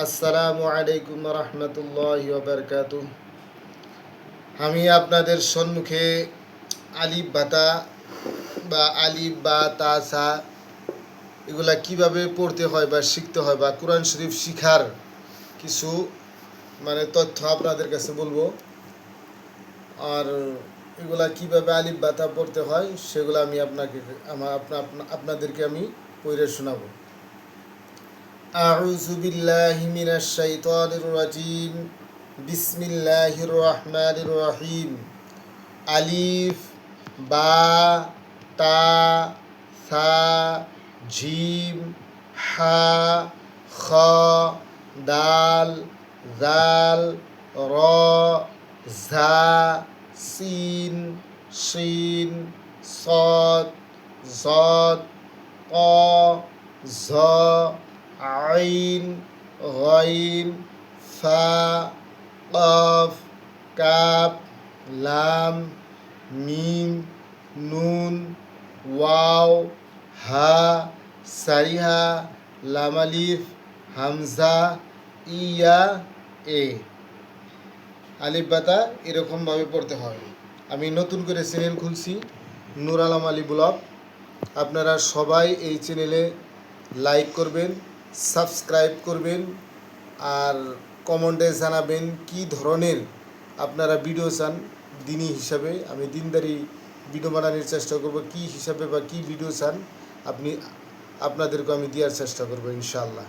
আসসালামু আলাইকুম রহমতুল্লাহি ওয়া বারাকাতুহু। আমি আপনাদের সম্মুখে আলিফ বাতা বা আলিফ বা তা সা এগুলা কিভাবে পড়তে হয় বা শিখতে হয় বা কোরআন শরীফ শিখার কিছু তথ্য আপনাদের কাছে বলবো। আর এগুলা কিভাবে আলিফ বাতা পড়তে হয় সেগুলো আমি আপনাদেরকে আমি পড়ে শোনাবো। আউযু বিল্লাহি মিনাশ শাইতানির রাজিম। বিসমিল্লাহির রহমানির রহিম। আলিফ বা তা সা জিম হা খ দাল জাল র ঝা সিন শিন সদ জদ ক ঝ আইন গইন ফা কফ কাপ লাম মিম নুন ওয়াও হা সারিহা লামালিফ হামজা ইয়া এ। আলিফ বাতা এরকমভাবে পড়তে হয়। আমি নতুন করে চ্যানেল খুলছি, নূর আলম আলী ব্লগ। আপনারা সবাই এই চ্যানেলে লাইক করবেন, সাবস্ক্রাইব করবেন, আর কমেন্টে জানাবেন কি ধরনের আপনারা ভিডিও চান। দিনী হিসাবে আমি দিনদারি ভিডিও বানানোর চেষ্টা করব, কি হিসাবে বা কি ভিডিও চান আপনাদেরকে আমি দেওয়ার চেষ্টা করবো ইনশাআল্লাহ।